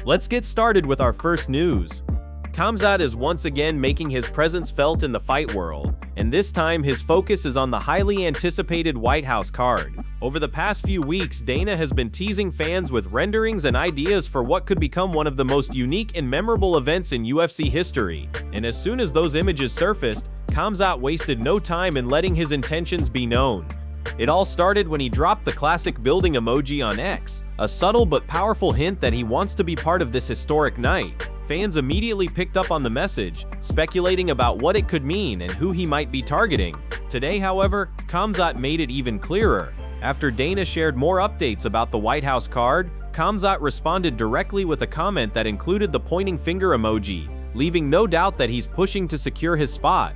Let's get started with our first news. Khamzat is once again making his presence felt in the fight world, and this time his focus is on the highly anticipated White House card. Over the past few weeks, Dana has been teasing fans with renderings and ideas for what could become one of the most unique and memorable events in UFC history, and as soon as those images surfaced, Khamzat wasted no time in letting his intentions be known. It all started when he dropped the classic building emoji on X, a subtle but powerful hint that he wants to be part of this historic night. Fans immediately picked up on the message, speculating about what it could mean and who he might be targeting. Today, however, Khamzat made it even clearer. After Dana shared more updates about the White House card, Khamzat responded directly with a comment that included the pointing finger emoji, leaving no doubt that he's pushing to secure his spot.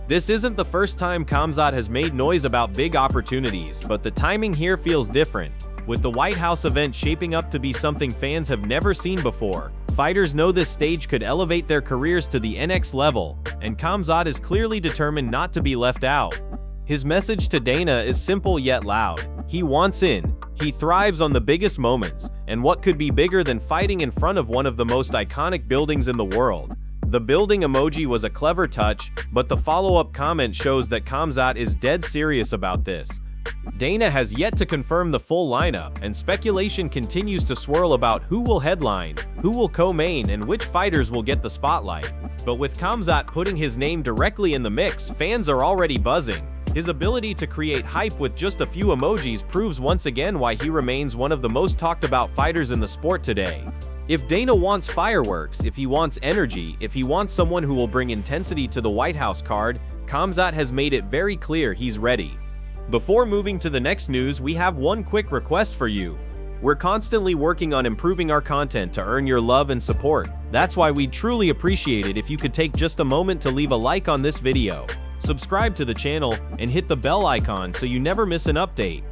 This isn't the first time Khamzat has made noise about big opportunities, but the timing here feels different. With the White House event shaping up to be something fans have never seen before, fighters know this stage could elevate their careers to the next level, and Khamzat is clearly determined not to be left out. His message to Dana is simple yet loud. He wants in. He thrives on the biggest moments, and what could be bigger than fighting in front of one of the most iconic buildings in the world? The building emoji was a clever touch, but the follow-up comment shows that Khamzat is dead serious about this. Dana has yet to confirm the full lineup, and speculation continues to swirl about who will headline, who will co-main, and which fighters will get the spotlight. But with Khamzat putting his name directly in the mix, fans are already buzzing. His ability to create hype with just a few emojis proves once again why he remains one of the most talked about fighters in the sport today. If Dana wants fireworks, if he wants energy, if he wants someone who will bring intensity to the White House card, Khamzat has made it very clear he's ready. Before moving to the next news, we have one quick request for you. We're constantly working on improving our content to earn your love and support. That's why we'd truly appreciate it if you could take just a moment to leave a like on this video, subscribe to the channel, and hit the bell icon so you never miss an update.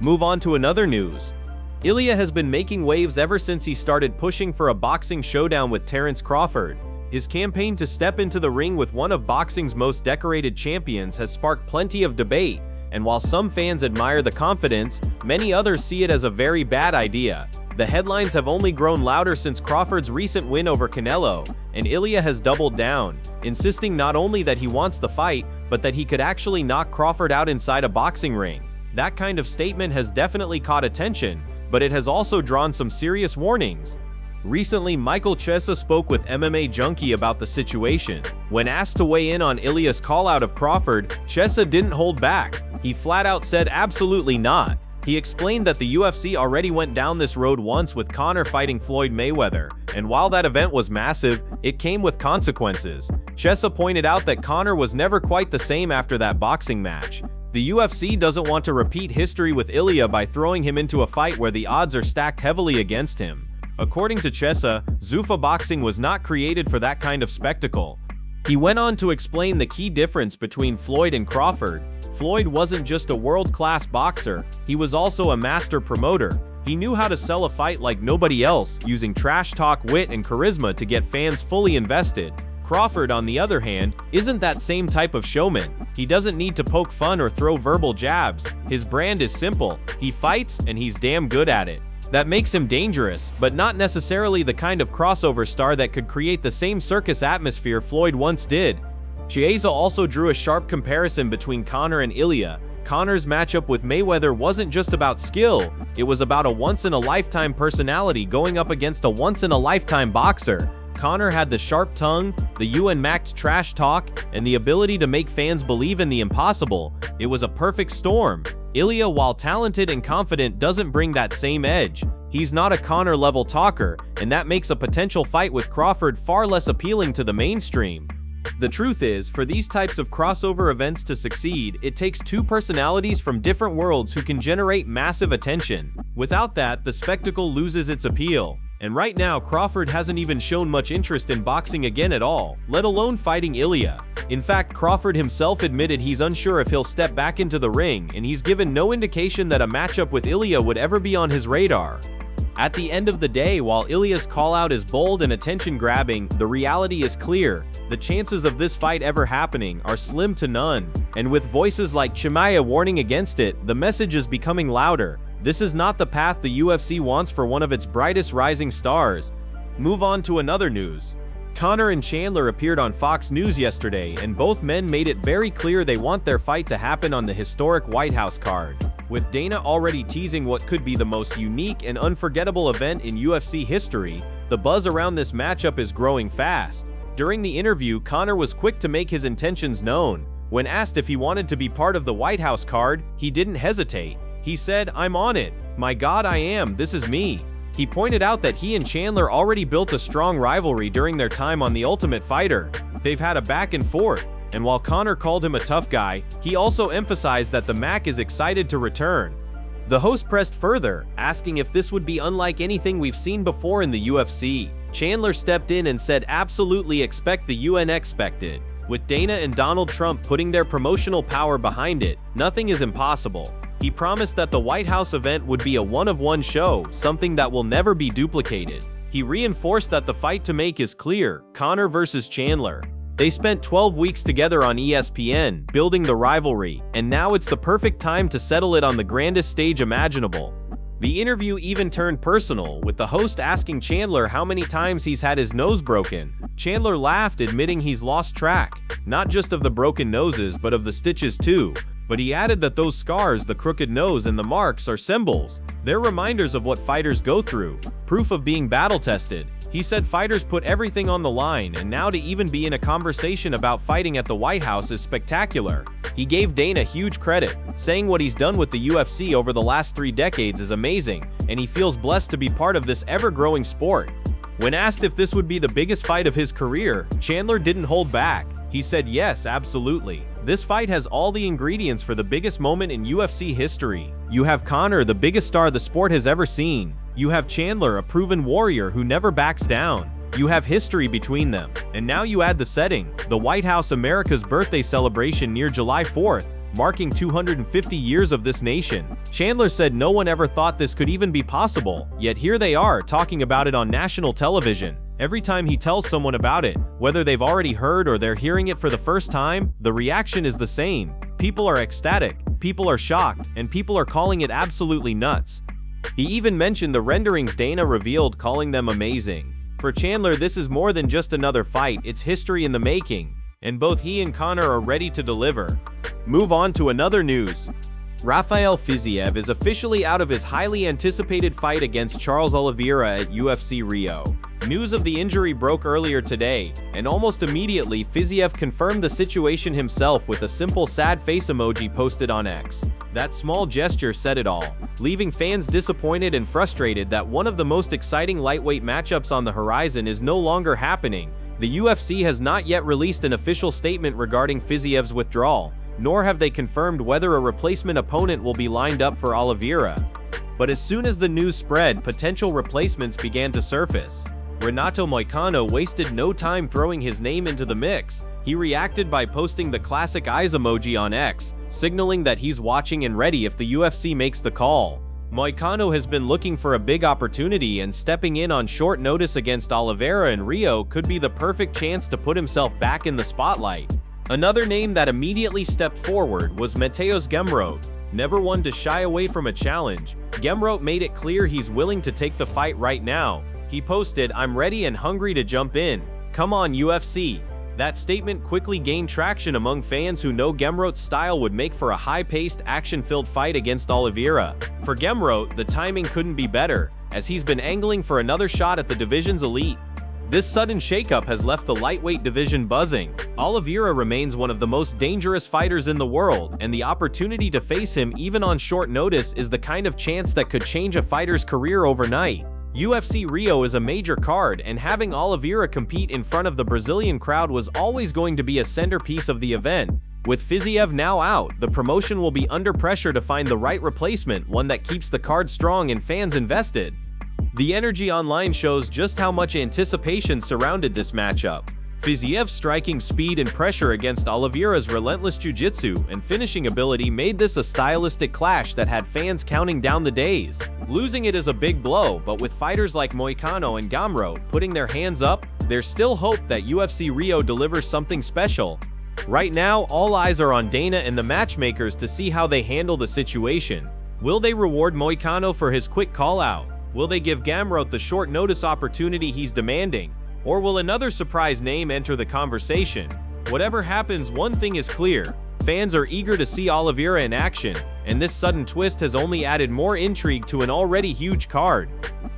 Move on to another news. Ilia has been making waves ever since he started pushing for a boxing showdown with Terence Crawford. His campaign to step into the ring with one of boxing's most decorated champions has sparked plenty of debate, and while some fans admire the confidence, many others see it as a very bad idea. The headlines have only grown louder since Crawford's recent win over Canelo, and Ilia has doubled down, insisting not only that he wants the fight, but that he could actually knock Crawford out inside a boxing ring. That kind of statement has definitely caught attention, but it has also drawn some serious warnings. Recently, Michael Chandler spoke with MMA Junkie about the situation. When asked to weigh in on Ilia's call-out of Crawford, Chandler didn't hold back. He flat out said absolutely not. He explained that the UFC already went down this road once with Conor fighting Floyd Mayweather, and while that event was massive, it came with consequences. Chandler pointed out that Conor was never quite the same after that boxing match. The UFC doesn't want to repeat history with Ilia by throwing him into a fight where the odds are stacked heavily against him. According to Chandler, Zuffa boxing was not created for that kind of spectacle. He went on to explain the key difference between Floyd and Crawford. Floyd wasn't just a world-class boxer, he was also a master promoter. He knew how to sell a fight like nobody else, using trash talk, wit, and charisma to get fans fully invested. Crawford, on the other hand, isn't that same type of showman. He doesn't need to poke fun or throw verbal jabs. His brand is simple. He fights, and he's damn good at it. That makes him dangerous, but not necessarily the kind of crossover star that could create the same circus atmosphere Floyd once did. Chiesa also drew a sharp comparison between Conor and Ilia. Conor's matchup with Mayweather wasn't just about skill, it was about a once-in-a-lifetime personality going up against a once-in-a-lifetime boxer. Conor had the sharp tongue, the unmatched trash talk, and the ability to make fans believe in the impossible. It was a perfect storm. Ilia, while talented and confident, doesn't bring that same edge. He's not a Conor-level talker, and that makes a potential fight with Crawford far less appealing to the mainstream. The truth is, for these types of crossover events to succeed, it takes two personalities from different worlds who can generate massive attention. Without that, the spectacle loses its appeal. And right now, Crawford hasn't even shown much interest in boxing again at all, let alone fighting Ilia. In fact, Crawford himself admitted he's unsure if he'll step back into the ring, and he's given no indication that a matchup with Ilia would ever be on his radar. At the end of the day, while Ilia's call-out is bold and attention-grabbing, the reality is clear. The chances of this fight ever happening are slim to none. And with voices like Chimaev warning against it, the message is becoming louder. This is not the path the UFC wants for one of its brightest rising stars. Move on to another news. Conor and Chandler appeared on Fox News yesterday, and both men made it very clear they want their fight to happen on the historic White House card. With Dana already teasing what could be the most unique and unforgettable event in UFC history, the buzz around this matchup is growing fast. During the interview, Conor was quick to make his intentions known. When asked if he wanted to be part of the White House card, he didn't hesitate. He said, "I'm on it. My God, I am. This is me." He pointed out that he and Chandler already built a strong rivalry during their time on The Ultimate Fighter. They've had a back and forth, and while Conor called him a tough guy, he also emphasized that the Mac is excited to return. The host pressed further, asking if this would be unlike anything we've seen before in the UFC. Chandler stepped in and said, "Absolutely expect the unexpected." With Dana and Donald Trump putting their promotional power behind it, nothing is impossible. He promised that the White House event would be a one-of-one show, something that will never be duplicated. He reinforced that the fight to make is clear: Conor versus Chandler. They spent 12 weeks together on ESPN, building the rivalry, and now it's the perfect time to settle it on the grandest stage imaginable. The interview even turned personal, with the host asking Chandler how many times he's had his nose broken. Chandler laughed, admitting he's lost track, not just of the broken noses but of the stitches too. But he added that those scars, the crooked nose and the marks, are symbols. They're reminders of what fighters go through, proof of being battle-tested. He said fighters put everything on the line, and now to even be in a conversation about fighting at the White House is spectacular. He gave Dana huge credit, saying what he's done with the UFC over the last 3 decades is amazing, and he feels blessed to be part of this ever-growing sport. When asked if this would be the biggest fight of his career, Chandler didn't hold back. He said, "Yes, absolutely. This fight has all the ingredients for the biggest moment in UFC history. You have Conor, the biggest star the sport has ever seen. You have Chandler, a proven warrior who never backs down. You have history between them. And now you add the setting, the White House, America's birthday celebration near July 4th, marking 250 years of this nation." Chandler said no one ever thought this could even be possible, yet here they are talking about it on national television. Every time he tells someone about it, whether they've already heard or they're hearing it for the first time, the reaction is the same. People are ecstatic, people are shocked, and people are calling it absolutely nuts. He even mentioned the renderings Dana revealed, calling them amazing. For Chandler, this is more than just another fight, it's history in the making, and both he and Conor are ready to deliver. Move on to another news. Rafael Fiziev is officially out of his highly anticipated fight against Charles Oliveira at UFC Rio. News of the injury broke earlier today, and almost immediately Fiziev confirmed the situation himself with a simple sad face emoji posted on X. That small gesture said it all, leaving fans disappointed and frustrated that one of the most exciting lightweight matchups on the horizon is no longer happening. The UFC has not yet released an official statement regarding Fiziev's withdrawal, nor have they confirmed whether a replacement opponent will be lined up for Oliveira. But as soon as the news spread, potential replacements began to surface. Renato Moicano wasted no time throwing his name into the mix. He reacted by posting the classic eyes emoji on X, signaling that he's watching and ready if the UFC makes the call. Moicano has been looking for a big opportunity, and stepping in on short notice against Oliveira in Rio could be the perfect chance to put himself back in the spotlight. Another name that immediately stepped forward was Mateusz Gamrot. Never one to shy away from a challenge, Gamrot made it clear he's willing to take the fight right now. He posted, "I'm ready and hungry to jump in. Come on, UFC." That statement quickly gained traction among fans who know Gamrot's style would make for a high-paced, action-filled fight against Oliveira. For Gamrot, the timing couldn't be better, as he's been angling for another shot at the division's elite. This sudden shakeup has left the lightweight division buzzing. Oliveira remains one of the most dangerous fighters in the world, and the opportunity to face him even on short notice is the kind of chance that could change a fighter's career overnight. UFC Rio is a major card, and having Oliveira compete in front of the Brazilian crowd was always going to be a centerpiece of the event. With Fiziev now out, the promotion will be under pressure to find the right replacement, one that keeps the card strong and fans invested. The energy online shows just how much anticipation surrounded this matchup. Fiziev's striking speed and pressure against Oliveira's relentless jiu-jitsu and finishing ability made this a stylistic clash that had fans counting down the days. Losing it is a big blow, but with fighters like Moicano and Gamrot putting their hands up, there's still hope that UFC Rio delivers something special. Right now, all eyes are on Dana and the matchmakers to see how they handle the situation. Will they reward Moicano for his quick call-out? Will they give Gamrot the short notice opportunity he's demanding? Or will another surprise name enter the conversation? Whatever happens, one thing is clear. Fans are eager to see Oliveira in action, and this sudden twist has only added more intrigue to an already huge card.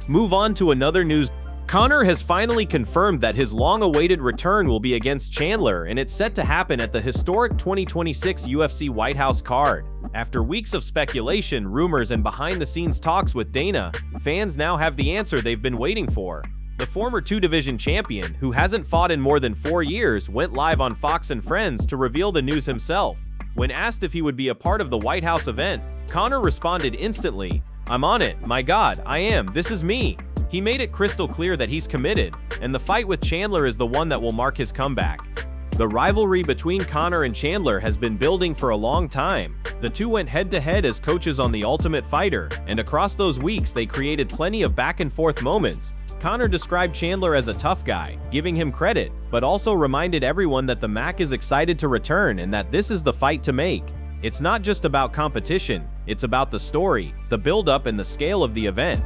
Move on to another news. Conor has finally confirmed that his long-awaited return will be against Chandler, and it's set to happen at the historic 2026 UFC White House card. After weeks of speculation, rumors, and behind-the-scenes talks with Dana, fans now have the answer they've been waiting for. The former two-division champion, who hasn't fought in more than 4 years, went live on Fox and Friends to reveal the news himself. When asked if he would be a part of the White House event, Conor responded instantly, "I'm on it, my God, I am, this is me." He made it crystal clear that he's committed, and the fight with Chandler is the one that will mark his comeback. The rivalry between Conor and Chandler has been building for a long time. The two went head-to-head as coaches on The Ultimate Fighter, and across those weeks they created plenty of back-and-forth moments. Conor described Chandler as a tough guy, giving him credit, but also reminded everyone that the Mac is excited to return and that this is the fight to make. It's not just about competition, it's about the story, the build-up, and the scale of the event.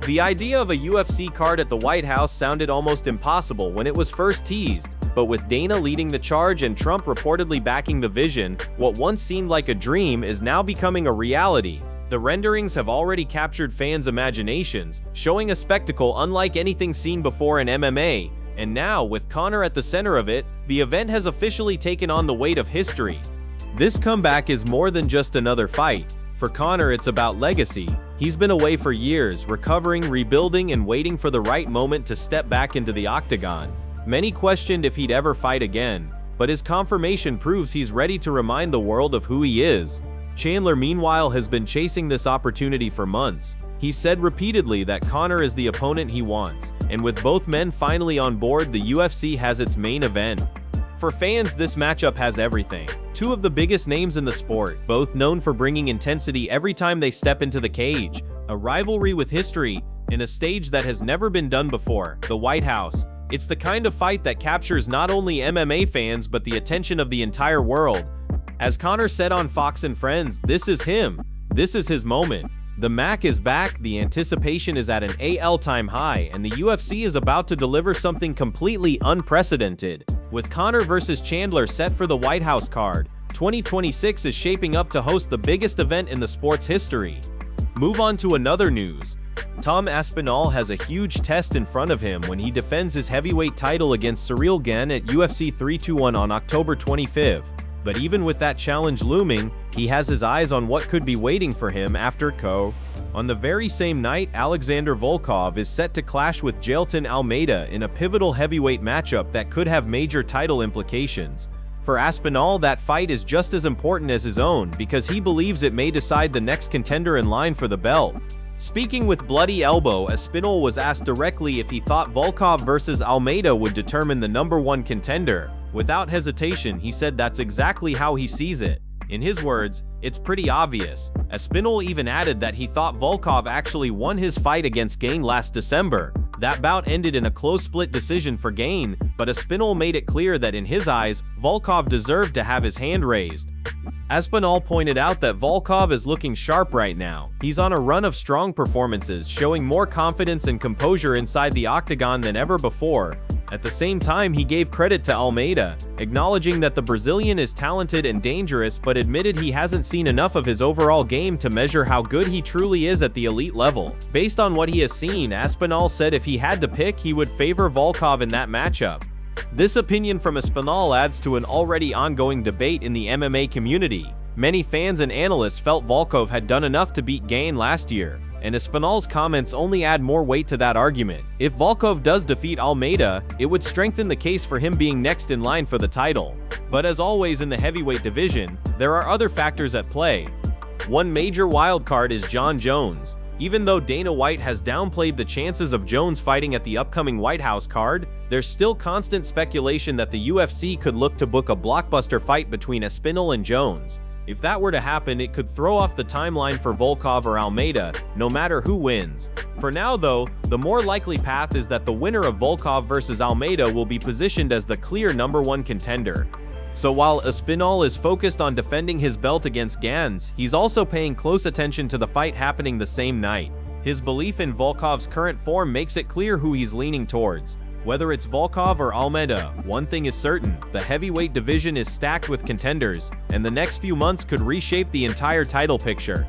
The idea of a UFC card at the White House sounded almost impossible when it was first teased, but with Dana leading the charge and Trump reportedly backing the vision, what once seemed like a dream is now becoming a reality. The renderings have already captured fans' imaginations, showing a spectacle unlike anything seen before in MMA, and now, with Conor at the center of it, the event has officially taken on the weight of history. This comeback is more than just another fight. For Conor, it's about legacy. He's been away for years, recovering, rebuilding, and waiting for the right moment to step back into the octagon. Many questioned if he'd ever fight again, but his confirmation proves he's ready to remind the world of who he is. Chandler, meanwhile, has been chasing this opportunity for months. He said repeatedly that Conor is the opponent he wants, and with both men finally on board, the UFC has its main event. For fans, this matchup has everything. Two of the biggest names in the sport, both known for bringing intensity every time they step into the cage. A rivalry with history, and a stage that has never been done before, the White House. It's the kind of fight that captures not only MMA fans but the attention of the entire world. As Conor said on Fox and Friends, this is him. This is his moment. The Mac is back, the anticipation is at an all-time high, and the UFC is about to deliver something completely unprecedented. With Conor versus Chandler set for the White House card, 2026 is shaping up to host the biggest event in the sport's history. Move on to another news. Tom Aspinall has a huge test in front of him when he defends his heavyweight title against Ciryl Gane at UFC 321 on October 25th. But even with that challenge looming, he has his eyes on what could be waiting for him after KO. On the very same night, Alexander Volkov is set to clash with Jailton Almeida in a pivotal heavyweight matchup that could have major title implications. For Aspinall, that fight is just as important as his own because he believes it may decide the next contender in line for the belt. Speaking with Bloody Elbow, Aspinall was asked directly if he thought Volkov versus Almeida would determine the #1 contender. Without hesitation, he said that's exactly how he sees it. In his words, it's pretty obvious. Aspinall even added that he thought Volkov actually won his fight against Gane last December. That bout ended in a close split decision for Gane, but Aspinall made it clear that in his eyes, Volkov deserved to have his hand raised. Aspinall pointed out that Volkov is looking sharp right now. He's on a run of strong performances, showing more confidence and composure inside the octagon than ever before. At the same time, he gave credit to Almeida, acknowledging that the Brazilian is talented and dangerous, but admitted he hasn't seen enough of his overall game to measure how good he truly is at the elite level. Based on what he has seen, Aspinall said if he had to pick, he would favor Volkov in that matchup. This opinion from Aspinall adds to an already ongoing debate in the MMA community. Many fans and analysts felt Volkov had done enough to beat Gane last year, and Aspinall's comments only add more weight to that argument. If Volkov does defeat Almeida, it would strengthen the case for him being next in line for the title. But as always in the heavyweight division, there are other factors at play. One major wildcard is Jon Jones. Even though Dana White has downplayed the chances of Jones fighting at the upcoming White House card, there's still constant speculation that the UFC could look to book a blockbuster fight between Aspinall and Jones. If that were to happen, it could throw off the timeline for Volkov or Almeida, no matter who wins. For now though, the more likely path is that the winner of Volkov versus Almeida will be positioned as the clear #1 contender. So while Aspinall is focused on defending his belt against Gans, he's also paying close attention to the fight happening the same night. His belief in Volkov's current form makes it clear who he's leaning towards. Whether it's Volkov or Almeida, one thing is certain: the heavyweight division is stacked with contenders, and the next few months could reshape the entire title picture.